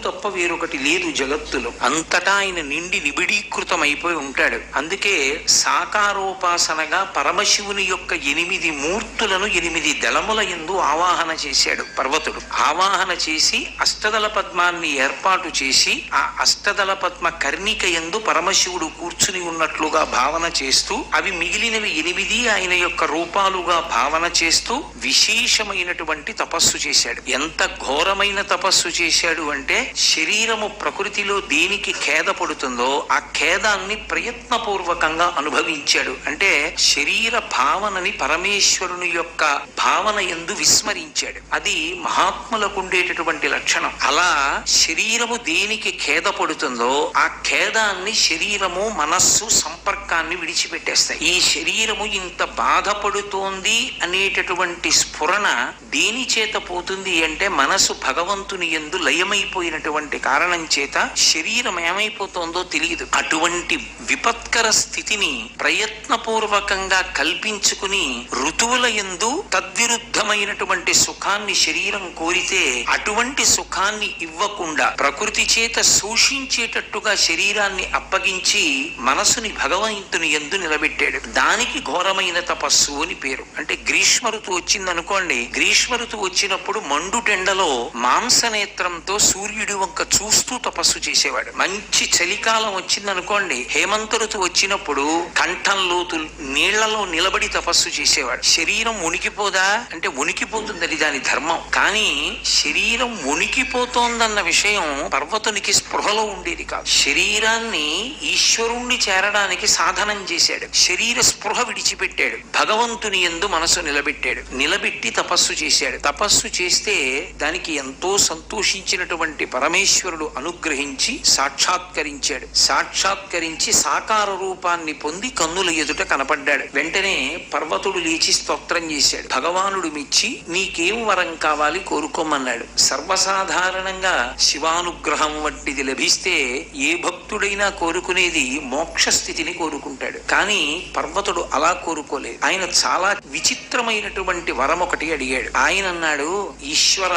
తప్ప వేరొకటి లేదు జగత్తులో. అంతటా ఆయన నిండి నిబిడీకృతమైపోయి ఉంటాడు. అందుకే సాకారోపాసనగా పరమశివుని యొక్క 8 మూర్తులను 8 దళముల యందు ఆవాహన చేశాడు పర్వతుడు. ఆవాహన చేసి అష్టదళ పద్మాన్ని ఏర్పాటు చేసి ఆ అష్టదళ పద్మ కర్ణిక యందు పరమశివుడు కూర్చుని ఉన్నట్లుగా భావన చేస్తూ అవి మిగిలినవి 8 ఆయన యొక్క రూపాలుగా భావన చేస్తూ విశేషమైనటువంటి తపస్సు చేశాడు. ఎంత ఘోరమైన తపస్సు చేశాడు అంటే శరీరము ప్రకృతిలో దేనికి ఖేద పడుతుందో ఆ ఖేదాన్ని ప్రయత్నపూర్వకంగా అనుభవించాడు. అంటే శరీర భావనని పరమేశ్వరుని యొక్క భావన యందు విస్మరించాడు. అది మహాత్ములకు ఉండేటటువంటి లక్షణం. అలా శరీరము దేనికి ఖేద పడుతుందో ఆ ఖేదాన్ని శరీరము మనస్సు సంపర్కాన్ని విడిచిపెట్టేస్తాయి. ఈ శరీరము ఇంత బాధపడుతోంది అనేటటువంటి స్ఫురణ దేని చేత పోతుంది అంటే మనసు భగవంతుని యందు లయమైపోయినటువంటి కారణం చేత శరీరం ఏమైపోతుందో తెలియదు. అటువంటి విపత్కర స్థితిని ప్రయత్నపూర్వకంగా కల్పించుకుని ఋతువుల యందు తద్విరుద్ధమైనటువంటి సుఖాన్ని శరీరం కోరితే అటువంటి సుఖాన్ని ఇవ్వకుండా ప్రకృతి చేత శోషించేటట్టుగా శరీరాన్ని అప్పగించి మనసుని భగవంతుని యందు నిలబెట్టాడు. దానికి ఘోరమైన తపస్సు అని పేరు. అంటే గ్రీష్మ ఋతువు వచ్చిందనుకోండి, గ్రీష్మ ఋతువు వచ్చినప్పుడు మండుటెండలో మాంసనేత్రంతో సూర్యుడి వంక చూస్తూ తపస్సు చేసేవాడు. మంచి చలికాలం వచ్చిందనుకోండి, హేమంత ఋతువు వచ్చినప్పుడు కంఠం లోతు నీళ్లలో నిలబడి తపస్సు చేసేవాడు. శరీరం ఉనికిపోదా అంటే ఉనికిపోతుంది, అది దాని ధర్మం. కానీ శరీరం ఉనికిపోతోందన్న విషయం పర్వతునికి స్పృహలో ఉండేది కాదు. శరీరాన్ని ఈశ్వరుణ్ణి చేరడానికి సాధనం చేశాడు. శరీర స్పృహ విడిచిపెట్టాడు. భగవంతుని యందు మనసు నిలబెట్టాడు. నిలబెట్టి తపస్సు చేశాడు. తపస్సు చేస్తే దానికి ఎంతో సంతోషించినటువంటి పరమేశ్వరుడు అనుగ్రహించి సాక్షాత్కరించాడు. సాక్షాత్కరించి సాకార రూపాన్ని పొంది కన్నుల ఎదుట కనపడ్డాడు. వెంటనే పర్వతుడు లేచి స్తోత్రం చేశాడు. భగవానుడు మెచ్చి నీకేం వరం కావాలి కోరుకోమన్నాడు. సర్వసాధారణంగా శివానుగ్రహం వంటిది లభిస్తే ఏ భక్తుడైనా కోరుకునేది మోక్ష స్థితిని కోరుకుంటాడు. కానీ పర్వతుడు అలా కోరుకోలేదు. ఆయన చాలా విచిత్రమైనటువంటి వరం ఒకటి అడిగాడు. ఆయన అన్నాడు, ఈశ్వర,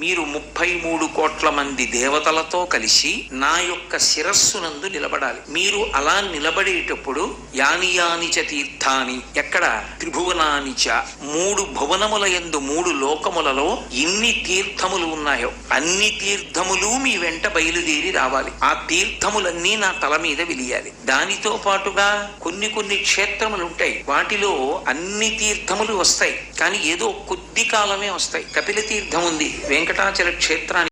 మీరు 33 కోట్ల మంది దేవతలతో కలిసి నా యొక్క శిరస్సునందు నిలబడాలి. మీరు అలా నిలబడేటప్పుడు యాని యానిచ తీర్థాని, ఎక్కడ త్రిభువనానిచ, 3 భువనముల యందు 3 లోకములలో ఎన్ని తీర్థములు ఉన్నాయో అన్ని తీర్థములు మీ వెంట బయలుదేరి రావాలి. ఆ తీర్థములన్నీ నా తల మీద వెలియాలి. దానితో పాటుగా కొన్ని క్షేత్రములు ఉంటాయి, వాటిలో అన్ని తీర్థములు వస్తాయి, కానీ ఏదో కొద్ది కాలమే వస్తాయి. కపిల తీర్థం ఉంది, వెంకటాచల క్షేత్రానికి